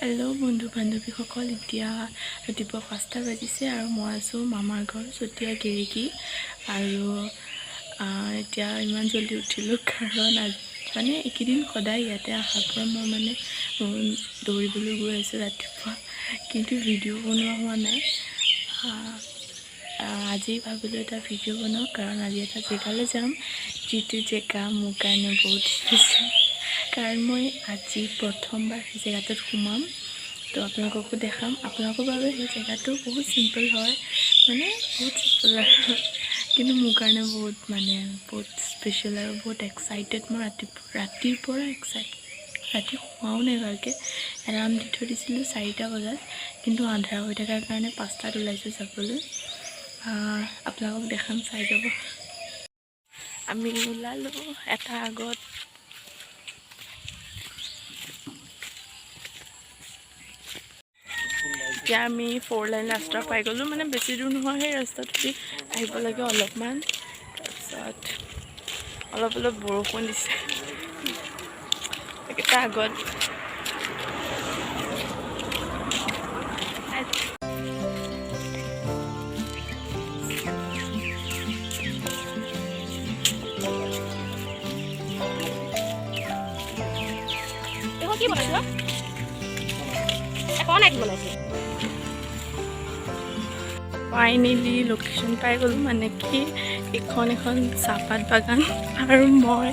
Hello' বন্ধু বান্ধৱীসকল, এতিয়া ৰাতিপুৱা 5টা বাজিছে আৰু মই আছোঁ মামাৰ ঘৰ চতিয়া গেৰেকি। আৰু এতিয়া ইমান জল্দি উঠিলোঁ কাৰণ মানে এইকেইদিন সদায় ইয়াতে অহাৰ পৰা মই দৌৰিবলৈ গৈ আছোঁ ৰাতিপুৱা, কিন্তু ভিডিঅ' বনোৱা হোৱা নাই। আজি ভাবিলোঁ এটা ভিডিঅ' বনাওঁ কাৰণ আজি এটা জেগালৈ যাম, যিটো জেগা মোৰ কাৰণে বহুত স্পেচিয়েল। কাৰণ মই আজি প্ৰথমবাৰ সেই জেগাটোত সোমাম, তো আপোনালোককো দেখাম। আপোনালোকৰ বাবে সেই জেগাটো বহুত চিম্পল হয়, মানে বহুত চিম্পল আৰু, কিন্তু মোৰ কাৰণে বহুত স্পেচিয়েল আৰু বহুত এক্সাইটেড। মই ৰাতিৰ পৰা এক্সাইটেড। ৰাতি সোমাও নাই ভালকৈ, এলাৰ্ম দি থৈ দিছিলোঁ 4টা বজাত, কিন্তু আন্ধাৰ হৈ থকাৰ কাৰণে 5টাত ওলাইছোঁ যাবলৈ। আপোনালোকক দেখাম, চাই যাব। আমি ওলালোঁ এটা আগত। এতিয়া আমি 4 লাইন ৰাস্তা পাই গ'লোঁ, মানে বেছি দূৰ নহয়, সেই ৰাস্তাটোদি আহিব লাগে অলপমান। তাৰপিছত অলপ বৰষুণ দিছে এটা আগত। কি বনাইছো? এখন কি বনাইছে? ফাইনেলি লোকেশ্যন পাই গ'লোঁ, মানে কি এখন চাহপাত বাগান, আৰু মই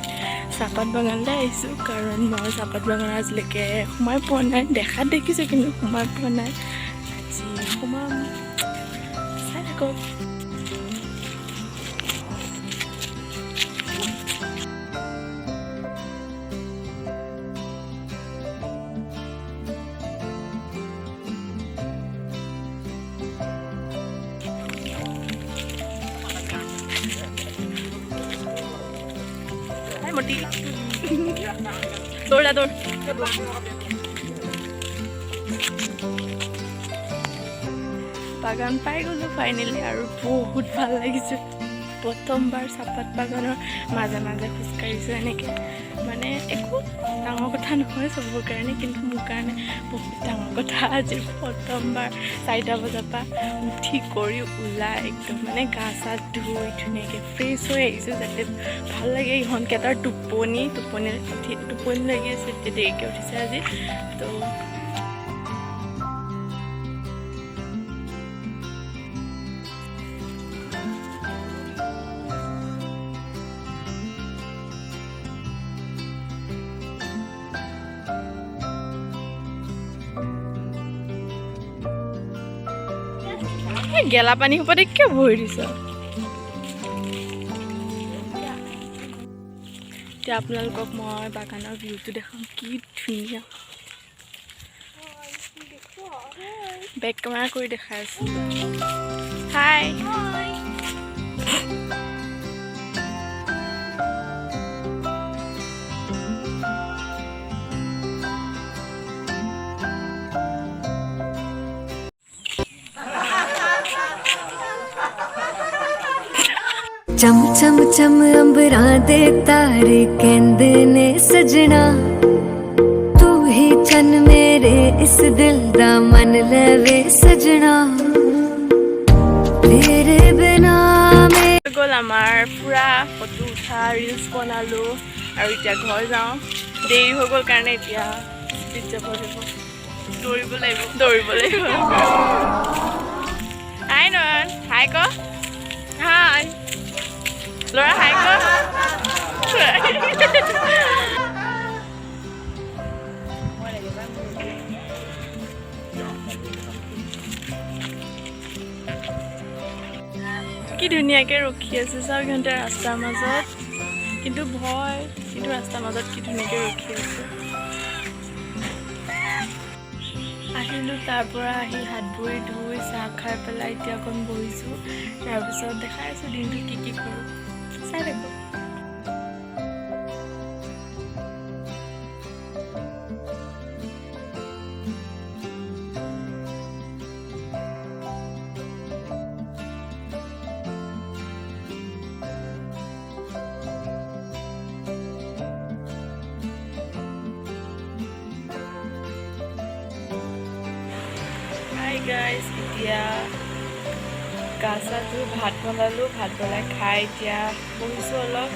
চাহপাত বাগানলৈ আহিছোঁ কাৰণ মই চাহপাত বাগান আজিলৈকে সোমাই পোৱা নাই। দেখাত দেখিছোঁ কিন্তু সোমাই পোৱা নাই। আজি সোমাম, চাই থাকক। मोटी दौड़ा दौड़ বাগান পাই গ'লোঁ ফাইনেলি, আৰু বহুত ভাল লাগিছে। প্ৰথমবাৰ চাহপাত বাগানৰ মাজে মাজে খোজকাঢ়িছোঁ এনেকৈ, মানে একো ডাঙৰ কথা নহয় চবৰ কাৰণে, কিন্তু মোৰ কাৰণে বহুত ডাঙৰ কথা। আজি প্ৰথমবাৰ 4টা বজাৰ পৰা উঠি কৰি ওলাই একদম মানে গা চা ধুই ধুনীয়াকৈ ফ্ৰেছ হৈ আহিছোঁ, যাতে ভাল লাগে। ইহঁতকেইটাৰ টোপনি লাগি আছে, এতিয়া দেৰিকৈ উঠিছে আজি। তো গেলা পানী সোপাতে কিয় ভৰি দিছ? এতিয়া আপোনালোকক মই বাগানৰ ভিউটো দেখাম, কি ধুনীয়া। বেক কেমেৰা কৰি দেখাই আছোঁ। হাই, चम चम चम अंबरां दे तारे कहंदे ने सजना, तू ही चन मेरे इस दिल दा मन लवे सजना, तेरे बिना গ'ল আমাৰ পুৰা ফটো উঠা, ৰিলচ বনালোঁ, আৰু এতিয়া ঘৰ যাওঁ। দেৰি হৈ গ'ল কাৰণে এতিয়া স্পীড যাব লাগিব, দৌৰিব লাগিব। হাই নয়ন, হাই ক, হাই ল'ৰা, হাই ক। কি ধুনীয়াকৈ ৰখি আছে চাওক সিহঁতে ৰাস্তাৰ মাজত, কিন্তু ৰাস্তাৰ মাজত কি ধুনীয়াকৈ ৰখি আছে। আহিলোঁ, তাৰ পৰা আহি হাত ভৰি ধুই চাহ খাই পেলাই এতিয়া অকণ বহিছোঁ। তাৰপিছত দেখাই আছোঁ দিনটো কি কৰোঁ, চাই থাকক। গাইজ এতিয়া গা চা ধুই ভাত বনালোঁ, ভাত বনাই খাই এতিয়া বহিছোঁ অলপ।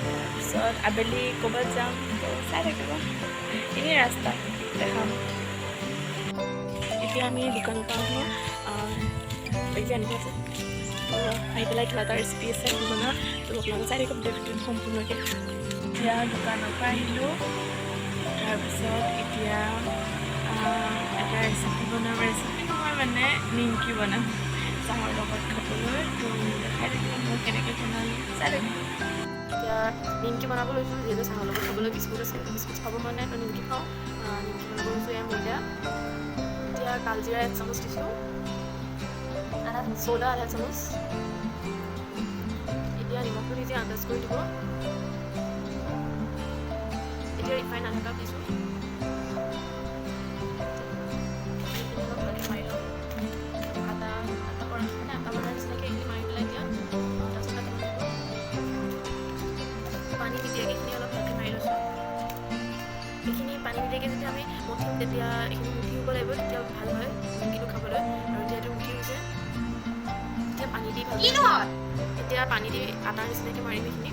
তাৰপিছত আবেলি ক'ৰবাত যাম, তো চাই থাকিব, এনেই ৰাস্তা দেখাম। এতিয়া আমি দোকানৰ পৰা এতিয়া আনিব আছে, আহি পেলাই কিবা এটা ৰেচিপি আছে বনোৱা, তো আপোনালোকে চাই থাকিব ভিডিঅ'টো সম্পূৰ্ণকৈ। এতিয়া দোকানৰ পৰা আহিলোঁ, তাৰপিছত এতিয়া এটা ৰেচিপি বনাম, ৰেচিপি নহয় মানে নিমকি বনাম চাহৰ লগত খাবলৈ। তো দেখাই থাকিব মই কেনেকৈ বনালোঁ, চাই থাকিব। এতিয়া নিমকি বনাব লৈছোঁ, যিহেতু চাহৰ লগত খাবলৈ বিস্কুট আছে, বিস্কুট খাব মন নাই, তো নিমকি খাওঁ। নিমকি বনাব লৈছোঁ, এয়া ময়দা, এতিয়া কালজিৰা 1 চামুচ দিছোঁ, চ'ডা আধা চামুচ, এতিয়া নিমখটো নিজে আন্দাজ কৰি দিব। এতিয়া ৰিফাইন আধা কাপ দিছোঁ, মাৰি লওঁ। আটা কৰা মানে আটা বনাৰ নিচিনাকৈ এইখিনি মাৰি পেলাই এতিয়া তাৰপিছত পানী নিদিয়াকৈ এইখিনি অলপ ভালকৈ মাৰি লৈছোঁ। এইখিনি পানী নিদিয়াকৈ যেতিয়া আমি মুঠিম তেতিয়া এইখিনি মুঠি হ'ব লাগিব, তেতিয়া ভাল হয় নিমকিটো খাবলৈ। আৰু যিহেতু মুঠি হৈছে এতিয়া পানী দি ভাল, এতিয়া পানী দি আটাৰ নিচিনাকৈ মাৰিম এইখিনি।